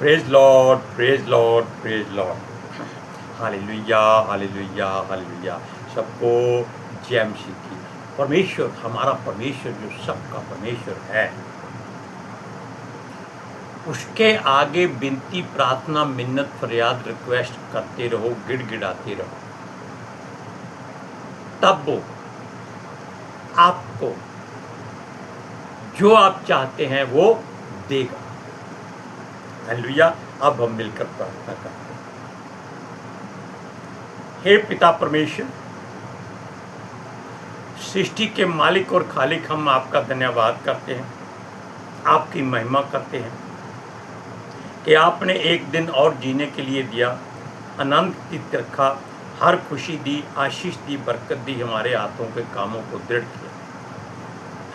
Praise Lord, praise Lord, praise Lord. Hallelujah, hallelujah, hallelujah. सबको जय मसीह की। परमेश्वर, हमारा परमेश्वर जो सबका परमेश्वर है, उसके आगे विनती, प्रार्थना, मिन्नत, फरियाद, रिक्वेस्ट करते रहो, गिड़गिड़ाते रहो, तब वो आपको जो आप चाहते हैं वो देगा। हालेलुया। अब हम मिलकर प्रार्थना करते हैं। हे पिता परमेश्वर, सृष्टि के मालिक और खालिक, हम आपका धन्यवाद करते हैं, आपकी महिमा करते हैं कि आपने एक दिन और जीने के लिए दिया, आनंद रखा, हर खुशी दी, आशीष दी, बरकत दी, हमारे हाथों के कामों को दृढ़ किया।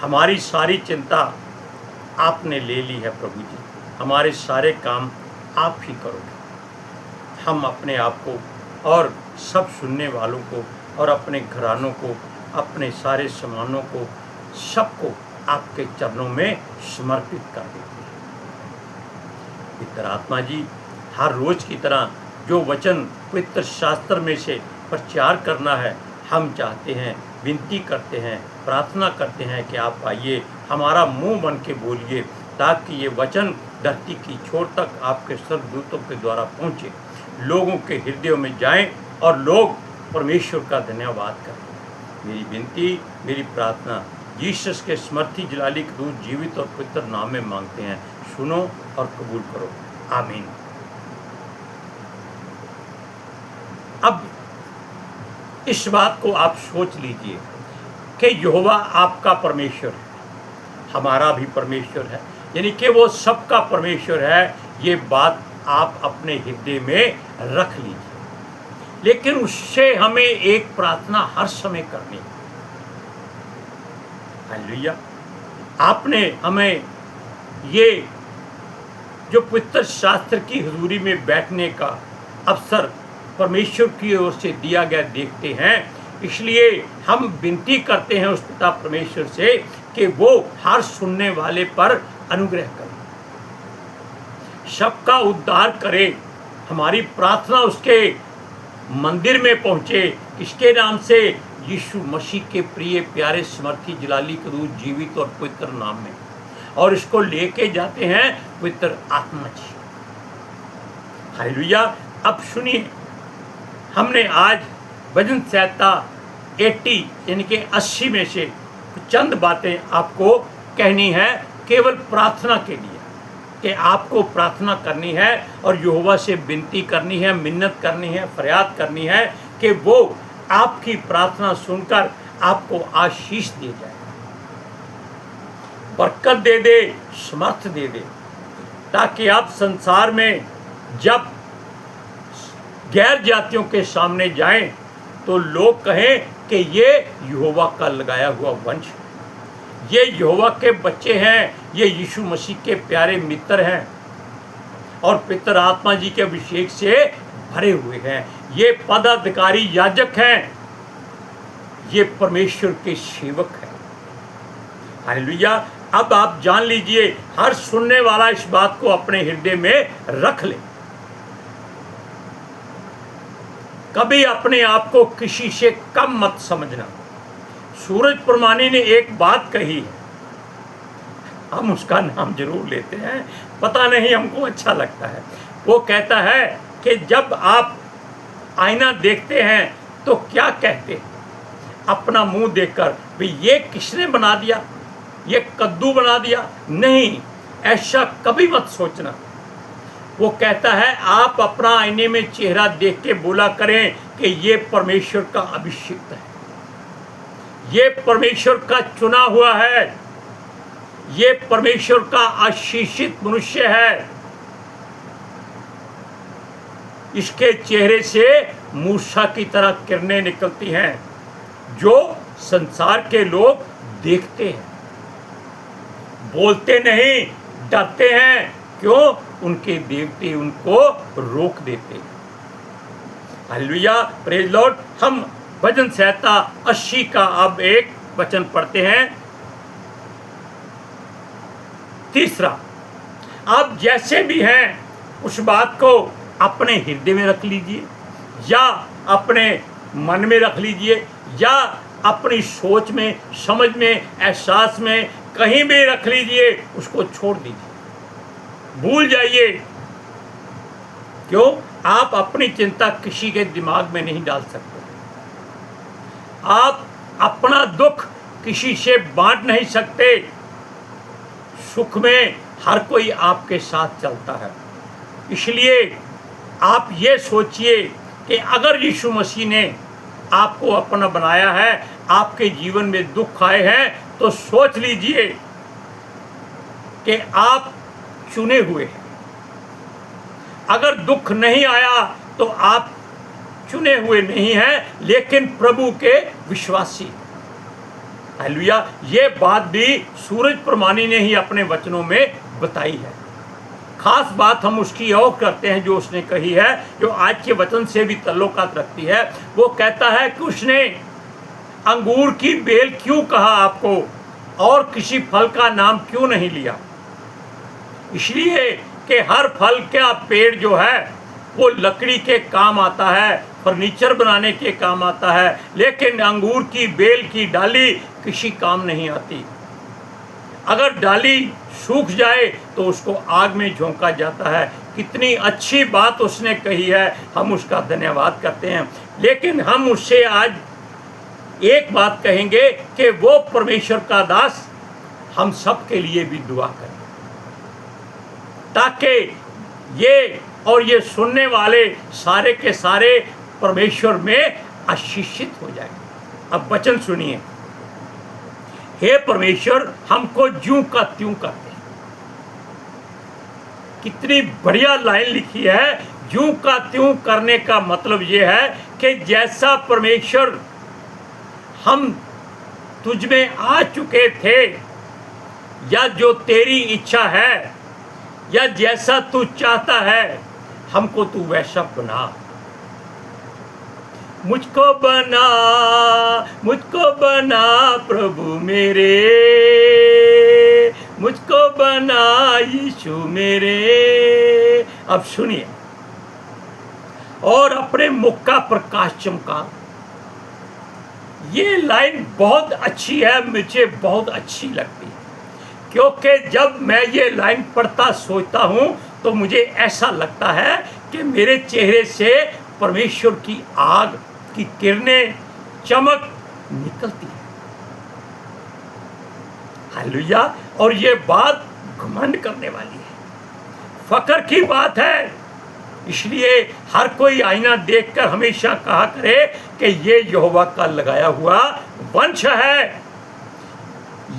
हमारी सारी चिंता आपने ले ली है प्रभु जी, हमारे सारे काम आप ही करोगे। हम अपने आप को और सब सुनने वालों को और अपने घरानों को, अपने सारे सामानों को, सबको आपके चरणों में समर्पित कर देते हैं। पवित्र आत्मा जी, हर रोज की तरह जो वचन पवित्र शास्त्र में से प्रचार करना है, हम चाहते हैं, विनती करते हैं, प्रार्थना करते हैं कि आप आइए, हमारा मुंह बन के बोलिए, ताकि ये वचन धरती की छोर तक आपके स्वर्गदूतों के द्वारा पहुँचे, लोगों के हृदयों में जाएं और लोग परमेश्वर का धन्यवाद करें। मेरी विनती, मेरी प्रार्थना यीशु के समर्थी जलाली के दूत जीवित और पवित्र नाम में मांगते हैं। सुनो और कबूल करो। आमीन। अब इस बात को आप सोच लीजिए कि यहोवा आपका परमेश्वर है, हमारा भी परमेश्वर है, यानी कि वो सबका परमेश्वर है। ये बात आप अपने हृदय में रख लीजिए। लेकिन उससे हमें एक प्रार्थना हर समय करनी है। हालेलुया। आपने हमें ये जो पवित्र शास्त्र की हुजूरी में बैठने का अवसर परमेश्वर की ओर से दिया गया देखते हैं, इसलिए हम विनती करते हैं उस पिता परमेश्वर से कि वो हर सुनने वाले पर अनुग्रह करे, सबका उद्धार करे। हमारी प्रार्थना उसके मंदिर में पहुंचे, किसके नाम से? यीशु मसीह के प्रिय प्यारे समर्थी जलाली के दूत जीवित और पवित्र नाम में, और इसको लेके जाते हैं पवित्र आत्मा जी। हालेलुया। अब सुनिए, हमने आज भजन संहिता 80 यानी कि 80 में से चंद बातें आपको कहनी है, केवल प्रार्थना के लिए, कि आपको प्रार्थना करनी है और यहोवा से विनती करनी है, मिन्नत करनी है, फरियाद करनी है कि वो आपकी प्रार्थना सुनकर आपको आशीष दे जाए, बरकत दे दे, समर्थ दे दे, ताकि आप संसार में जब गैर जातियों के सामने जाएं तो लोग कहें कि ये यहोवा का लगाया हुआ वंश है, ये यहोवा के बच्चे हैं, ये यीशु मसीह के प्यारे मित्र हैं और पवित्र आत्मा जी के अभिषेक से भरे हुए हैं, ये पदाधिकारी याजक हैं, ये परमेश्वर के सेवक हैं। हालेलुया। अब आप जान लीजिए, हर सुनने वाला इस बात को अपने हृदय में रख ले। कभी अपने आप को किसी से कम मत समझना। सूरज प्रमाणी ने एक बात कही है, हम उसका नाम जरूर लेते हैं, पता नहीं हमको अच्छा लगता है। वो कहता है कि जब आप आईना देखते हैं तो क्या कहते हैं अपना मुंह देखकर? भाई ये किसने बना दिया, ये कद्दू बना दिया? नहीं, ऐसा कभी मत सोचना। वो कहता है आप अपना आईने में चेहरा देख के बोला करें कि ये परमेश्वर का अभिषिक्त है, ये परमेश्वर का चुना हुआ है, ये परमेश्वर का आशीषित मनुष्य है। इसके चेहरे से मूसा की तरह किरणें निकलती हैं जो संसार के लोग देखते हैं, बोलते नहीं, डरते हैं। क्यों? उनके देवते उनको रोक देते हैं। Hallelujah, praise Lord. हम भजन संहिता 80 का अब एक वचन पढ़ते हैं, 3। आप जैसे भी हैं उस बात को अपने हृदय में रख लीजिए, या अपने मन में रख लीजिए, या अपनी सोच में, समझ में, एहसास में कहीं भी रख लीजिए, उसको छोड़ दीजिए, भूल जाइए। क्यों? आप अपनी चिंता किसी के दिमाग में नहीं डाल सकते। आप अपना दुख किसी से बांट नहीं सकते। सुख में हर कोई आपके साथ चलता है। इसलिए आप ये सोचिए कि अगर यीशु मसीह ने आपको अपना बनाया है, आपके जीवन में दुख आए हैं, तो सोच लीजिए कि आप चुने हुए हैं। अगर दुख नहीं आया तो आप चुने हुए नहीं हैं, लेकिन प्रभु के विश्वासी। हालेलुया। ये बात भी सूरज प्रमाणी ने ही अपने वचनों में बताई है। खास बात हम उसकी और करते हैं जो उसने कही है, जो आज के वचन से भी ताल्लुकात रखती है। वो कहता है कि उसने अंगूर की बेल क्यों कहा आपको, और किसी फल का नाम क्यों नहीं लिया? इसलिए कि हर फल का पेड़ जो है वो लकड़ी के काम आता है, फर्नीचर बनाने के काम आता है, लेकिन अंगूर की बेल की डाली किसी काम नहीं आती। अगर डाली सूख जाए तो उसको आग में झोंका जाता है। कितनी अच्छी बात उसने कही है, हम उसका धन्यवाद करते हैं। लेकिन हम उससे आज एक बात कहेंगे कि वो परमेश्वर का दास हम सब के लिए भी दुआ करें, ताकि ये और ये सुनने वाले सारे के सारे परमेश्वर में आशीषित हो जाए। अब वचन सुनिए। हे परमेश्वर, हमको ज्यों का त्यों करते। कितनी बढ़िया लाइन लिखी है। ज्यों का त्यों करने का मतलब ये है कि जैसा परमेश्वर हम तुझ में आ चुके थे, या जो तेरी इच्छा है, या जैसा तू चाहता है, हमको तू वैसा बना। मुझको बना प्रभु मेरे, मुझको बना यीशु मेरे। अब सुनिए, और अपने मुख का प्रकाश चमका। ये लाइन बहुत अच्छी है, मुझे बहुत अच्छी लगती है, क्योंकि जब मैं ये लाइन पढ़ता सोचता हूँ तो मुझे ऐसा लगता है कि मेरे चेहरे से परमेश्वर की आग की किरणें, चमक निकलती है। हालेलुया। और ये बात घमंड करने वाली है, फकर की बात है। इसलिए हर कोई आईना देखकर हमेशा कहा करे कि ये यहोवा का लगाया हुआ वंश है,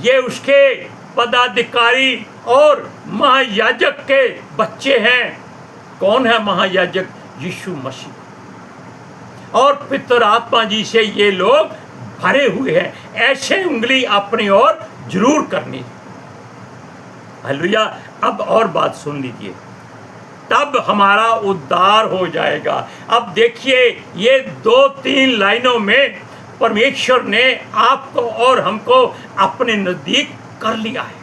ये उसके पदाधिकारी और महायाजक के बच्चे हैं। कौन है महायाजक? यीशु मसीह। और पितर आत्मा जी से ये लोग भरे हुए हैं। ऐसे उंगली अपनी ओर जरूर करनी। हालेलुया। अब और बात सुन लीजिए, तब हमारा उद्धार हो जाएगा। अब देखिए, ये 2-3 लाइनों में परमेश्वर ने आपको और हमको अपने नजदीक कर लिया है,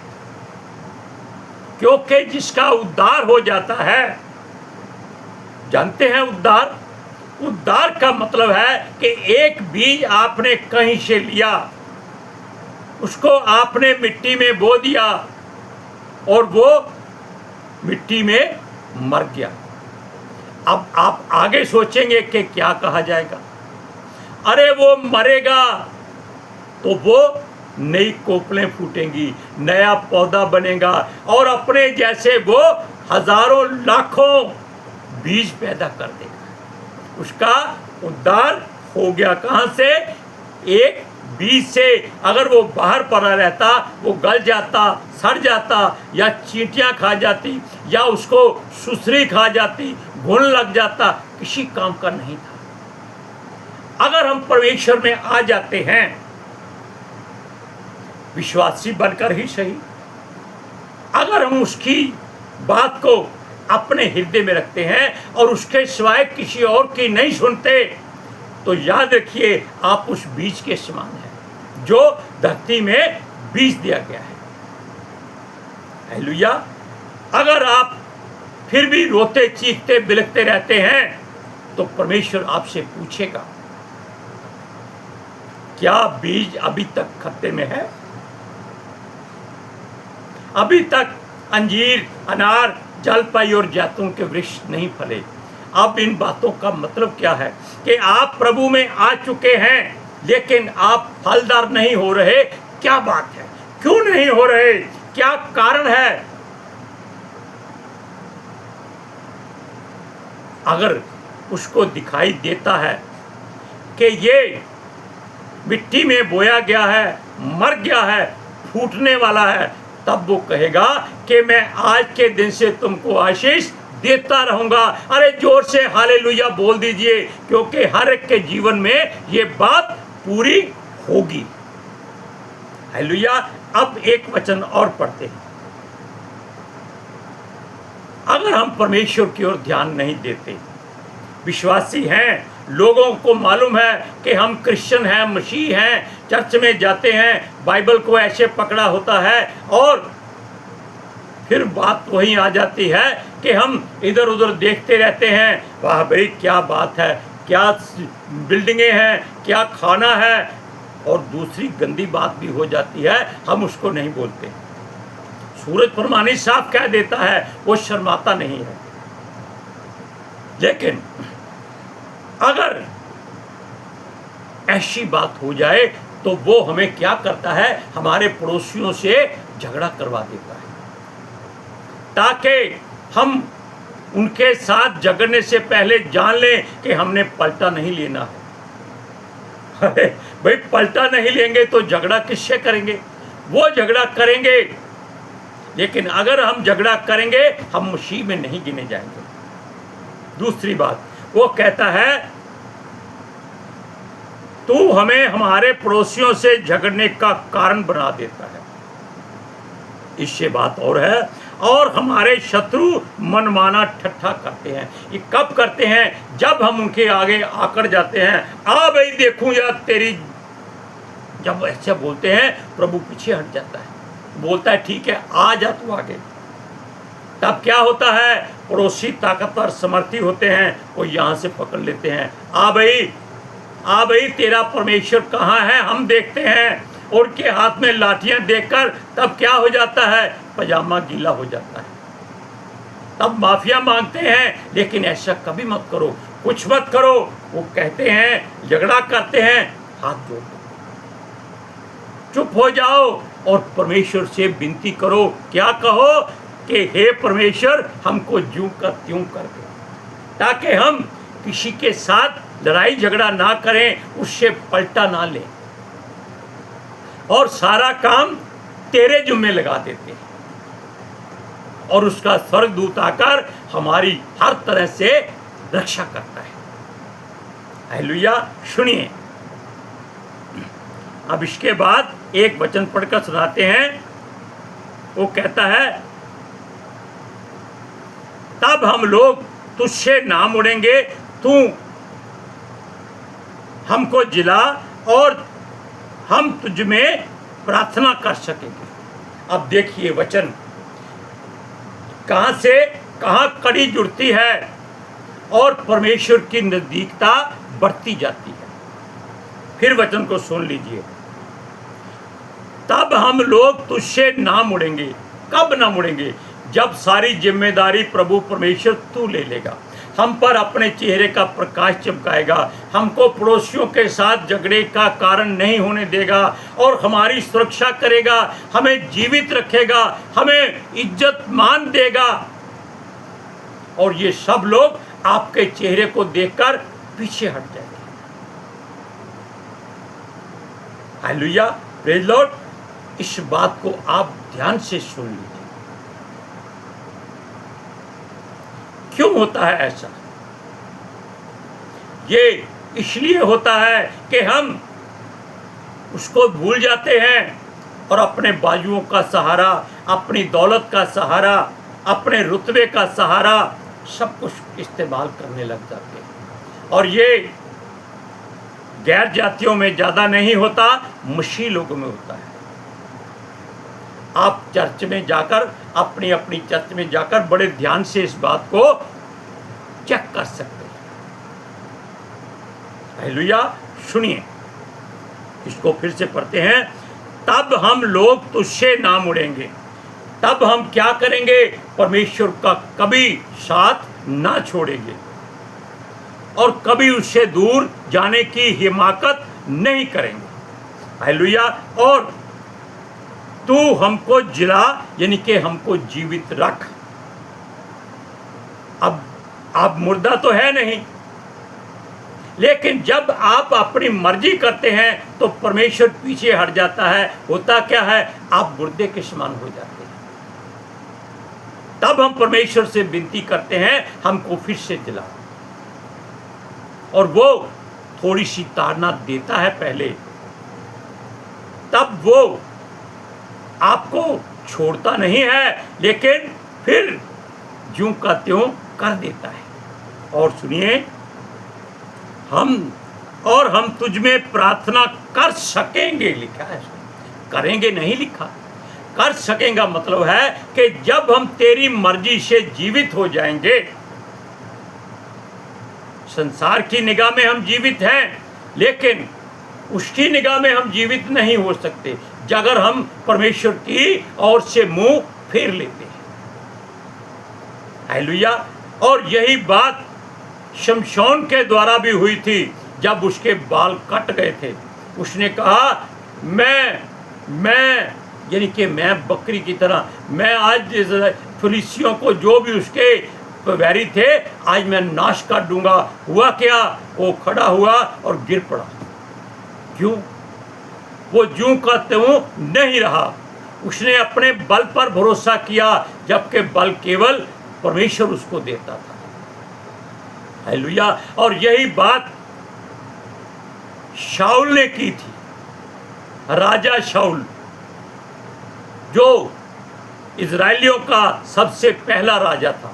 क्योंकि जिसका उद्धार हो जाता है, जानते हैं उद्धार का मतलब है कि एक बीज आपने कहीं से लिया, उसको आपने मिट्टी में बो दिया और वो मिट्टी में मर गया। अब आप आगे सोचेंगे कि क्या कहा जाएगा। अरे वो मरेगा तो वो नई कोपलें फूटेंगी, नया पौधा बनेगा, और अपने जैसे वो हजारों लाखों बीज पैदा कर देगा। उसका उद्धार हो गया। कहाँ से? एक बीज से। अगर वो बाहर पड़ा रहता, वो गल जाता, सड़ जाता, या चींटियां खा जाती, या उसको सुसरी खा जाती, घुन लग जाता, किसी काम का नहीं था। अगर हम परमेश्वर में आ जाते हैं, विश्वासी बनकर ही सही, अगर हम उसकी बात को अपने हृदय में रखते हैं और उसके सिवाय किसी और की नहीं सुनते, तो याद रखिए आप उस बीज के समान हैं जो धरती में बीज दिया गया है। हालेलुया। अगर आप फिर भी रोते चीखते बिलखते रहते हैं, तो परमेश्वर आपसे पूछेगा, क्या बीज अभी तक खत्ते में है? अभी तक अंजीर, अनार, जलपाई और जैतून के वृक्ष नहीं फले। अब इन बातों का मतलब क्या है कि आप प्रभु में आ चुके हैं, लेकिन आप फलदार नहीं हो रहे। क्या बात है? क्यों नहीं हो रहे? क्या कारण है? अगर उसको दिखाई देता है कि ये मिट्टी में बोया गया है, मर गया है, फूटने वाला है, तब वो कहेगा कि मैं आज के दिन से तुमको आशीष देता रहूंगा। अरे जोर से हालेलुया बोल दीजिए, क्योंकि हर एक के जीवन में ये बात पूरी होगी। हालेलुया। अब एक वचन और पढ़ते हैं। अगर हम परमेश्वर की ओर ध्यान नहीं देते, विश्वासी हैं, लोगों को मालूम है कि हम क्रिश्चियन हैं, मसीह हैं, चर्च में जाते हैं, बाइबल को ऐसे पकड़ा होता है, और फिर बात वही आ जाती है कि हम इधर उधर देखते रहते हैं। वाह भाई क्या बात है, क्या बिल्डिंगें हैं, क्या खाना है, और दूसरी गंदी बात भी हो जाती है, हम उसको नहीं बोलते। सूरज प्रमाणित साफ कह देता है, वो शर्माता नहीं है। लेकिन अगर ऐसी बात हो जाए तो वो हमें क्या करता है, हमारे पड़ोसियों से झगड़ा करवा देता है, ताकि हम उनके साथ झगड़ने से पहले जान लें कि हमने पलटा नहीं लेना है। अरे भाई, पलटा नहीं लेंगे तो झगड़ा किससे करेंगे? वो झगड़ा करेंगे, लेकिन अगर हम झगड़ा करेंगे हम मसीह में नहीं गिने जाएंगे। दूसरी बात, वो कहता है तू हमें हमारे पड़ोसियों से झगड़ने का कारण बना देता है। इससे बात और है, और हमारे शत्रु मनमाना ठट्ठा करते हैं। ये कब करते हैं? जब हम उनके आगे आकर जाते हैं, आ भाई देखूं या तेरी, जब ऐसे बोलते हैं प्रभु पीछे हट जाता है, बोलता है ठीक है आ जा तू आगे। तब क्या होता है? पड़ोसी ताकतवर समर्थी होते हैं, वो यहाँ से पकड़ लेते हैं, आ भाई तेरा परमेश्वर कहाँ है, हम देखते हैं। और उनके हाथ में लाठियां देखकर तब क्या हो जाता है? पजामा गीला हो जाता है। तब माफिया मांगते हैं, लेकिन ऐसा कभी मत करो, कुछ मत करो। वो कहते हैं, झगड़ा करते हैं, हाथ जोड़ दो, चुप हो जाओ और परमेश्वर से विनती करो। क्या कहो कि हे परमेश्वर, हमको ज्यों का त्यों कर दो, ताकि हम किसी के साथ लड़ाई झगड़ा ना करें, उससे पलटा ना लें, और सारा काम तेरे जुम्मे लगा देते हैं, और उसका स्वर्गदूत आकर हमारी हर तरह से रक्षा करता है। हालेलुया। सुनिए, अब इसके बाद एक वचन पढ़कर सुनाते हैं। वो कहता है, तब हम लोग तुझसे ना मुड़ेंगे, तू हमको जिला और हम तुझ में प्रार्थना कर सकेंगे। अब देखिए वचन कहां से कहां कड़ी जुड़ती है और परमेश्वर की नजदीकता बढ़ती जाती है। फिर वचन को सुन लीजिए, तब हम लोग तुझसे ना मुड़ेंगे। कब ना मुड़ेंगे? जब सारी जिम्मेदारी प्रभु परमेश्वर तू ले लेगा, हम पर अपने चेहरे का प्रकाश चमकाएगा, हमको पड़ोसियों के साथ झगड़े का कारण नहीं होने देगा, और हमारी सुरक्षा करेगा, हमें जीवित रखेगा, हमें इज्जत मान देगा, और ये सब लोग आपके चेहरे को देखकर पीछे हट जाएंगे। Hallelujah, praise Lord. इस बात को आप ध्यान से सुन लीजिए। क्यों होता है ऐसा? ये इसलिए होता है कि हम उसको भूल जाते हैं और अपने बाजुओं का सहारा, अपनी दौलत का सहारा, अपने रुतबे का सहारा सब कुछ इस्तेमाल करने लग जाते हैं। और ये गैर जातियों में ज़्यादा नहीं होता, मसीह लोगों में होता है। आप चर्च में जाकर अपनी अपनी चर्च में जाकर बड़े ध्यान से इस बात को चेक कर सकते हैं। हालेलुया। सुनिए, इसको फिर से पढ़ते हैं। तब हम लोग तुझसे ना मुड़ेंगे। तब हम क्या करेंगे? परमेश्वर का कभी साथ ना छोड़ेंगे और कभी उससे दूर जाने की हिमाकत नहीं करेंगे। हालेलुया। और तू हमको जिला, यानी कि हमको जीवित रख। अब आप मुर्दा तो है नहीं, लेकिन जब आप अपनी मर्जी करते हैं तो परमेश्वर पीछे हट जाता है। होता क्या है? आप मुर्दे के समान हो जाते हैं। तब हम परमेश्वर से विनती करते हैं, हमको फिर से जिला, और वो थोड़ी सी ताड़ना देता है पहले, तब वो आपको छोड़ता नहीं है, लेकिन फिर ज्यों का त्यों कर देता है। और सुनिए, हम तुझ में प्रार्थना कर सकेंगे, लिखा है, करेंगे नहीं लिखा। कर सकेंगे मतलब है कि जब हम तेरी मर्जी से जीवित हो जाएंगे। संसार की निगाह में हम जीवित हैं, लेकिन उसकी निगाह में हम जीवित नहीं हो सकते अगर हम परमेश्वर की ओर से मुंह फेर लेते हैं। हालेलुया। और यही बात शमशोन के द्वारा भी हुई थी। जब उसके बाल कट गए थे, उसने कहा मैं यानी कि मैं बकरी की तरह, मैं आज फिलिस्तियों को जो भी उसके वैरी थे, आज मैं नाश कर दूंगा। हुआ क्या? वो खड़ा हुआ और गिर पड़ा। क्यों? वो ज्यों का त्यों नहीं रहा। उसने अपने बल पर भरोसा किया, जबकि बल केवल परमेश्वर उसको देता था। हालेलुया। और यही बात शाऊल ने की थी। राजा शाऊल, जो इजरायलियों का सबसे पहला राजा था,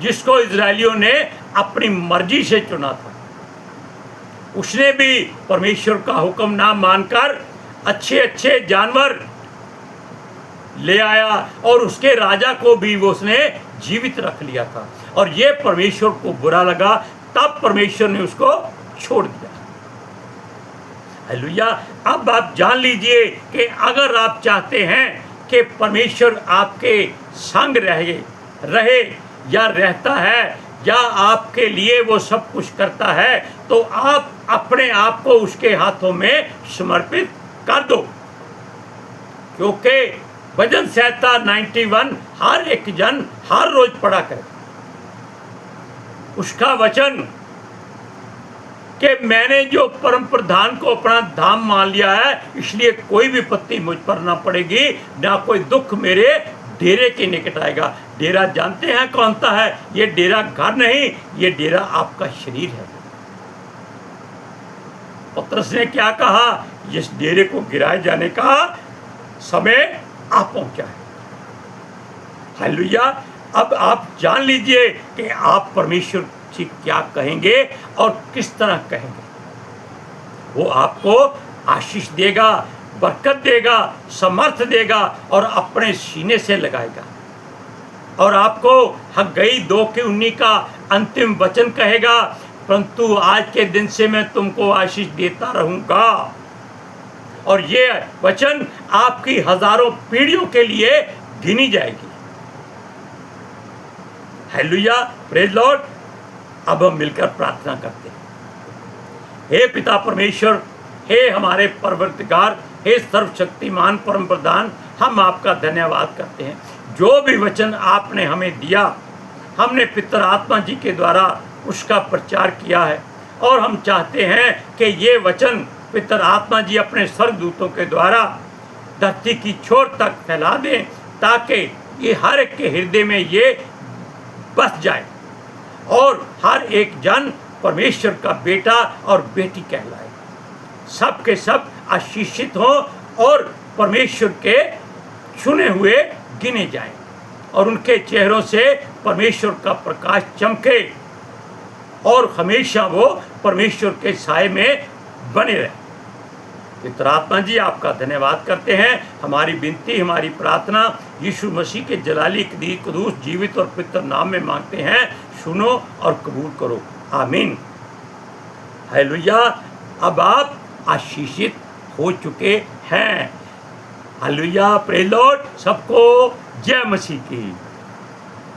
जिसको इजरायलियों ने अपनी मर्जी से चुना था, उसने भी परमेश्वर का हुक्म ना मानकर अच्छे अच्छे जानवर ले आया और उसके राजा को भी वो उसने जीवित रख लिया था। और ये परमेश्वर को बुरा लगा, तब परमेश्वर ने उसको छोड़ दिया। हालेलुया। अब आप जान लीजिए कि अगर आप चाहते हैं कि परमेश्वर आपके संग रहे या रहता है या आपके लिए वो सब कुछ करता है, तो आप अपने आप को उसके हाथों में समर्पित कर दो। क्योंकि भजन संहिता 91 हर एक जन हर रोज पढ़ा करे। उसका वचन कि मैंने जो परम प्रधान को अपना धाम मान लिया है, इसलिए कोई विपत्ति मुझ पर ना पड़ेगी, ना कोई दुख मेरे डेरे के निकट आएगा। डेरा जानते हैं कौन सा है? ये डेरा घर नहीं, ये डेरा आपका शरीर है। पतरस ने क्या कहा? इस डेरे को गिराए जाने का समय आ पहुंचा है। हालेलुया। अब आप जान लीजिए कि आप परमेश्वर से क्या कहेंगे और किस तरह कहेंगे। वो आपको आशीष देगा, बरकत देगा, समर्थ देगा और अपने सीने से लगाएगा। और आपको हग्गई 2:19 का अंतिम वचन कहेगा, परंतु आज के दिन से मैं तुमको आशीष देता रहूंगा। और ये वचन आपकी हजारों पीढ़ियों के लिए गिनी जाएगी। Hallelujah, praise Lord. अब हम मिलकर प्रार्थना करते हैं। हे पिता परमेश्वर, हे हमारे परवरदिगार, हे सर्वशक्तिमान परम प्रधान, हम आपका धन्यवाद करते हैं। जो भी वचन आपने हमें दिया, हमने पितर आत्मा जी के द्वारा उसका प्रचार किया है। और हम चाहते हैं कि ये वचन पितर आत्मा जी अपने स्वर्गदूतों के द्वारा धरती की छोर तक फैला दें, ताकि ये हर एक के हृदय में ये बस जाए और हर एक जन परमेश्वर का बेटा और बेटी कहलाए। सब के सब आशीषित हों और परमेश्वर के चुने हुए गिने जाएं और उनके चेहरों से परमेश्वर का प्रकाश चमके और हमेशा वो परमेश्वर के साए में बने रहें। पिता आत्मा जी आपका धन्यवाद करते हैं। हमारी विनती, हमारी प्रार्थना यीशु मसीह के जलाली कदूस जीवित और पवित्र नाम में मांगते हैं। सुनो और कबूल करो, आमीन। हालेलुया। अब आप आशीषित हो चुके हैं। Hallelujah, praise the Lord. सबको जय मसीह की।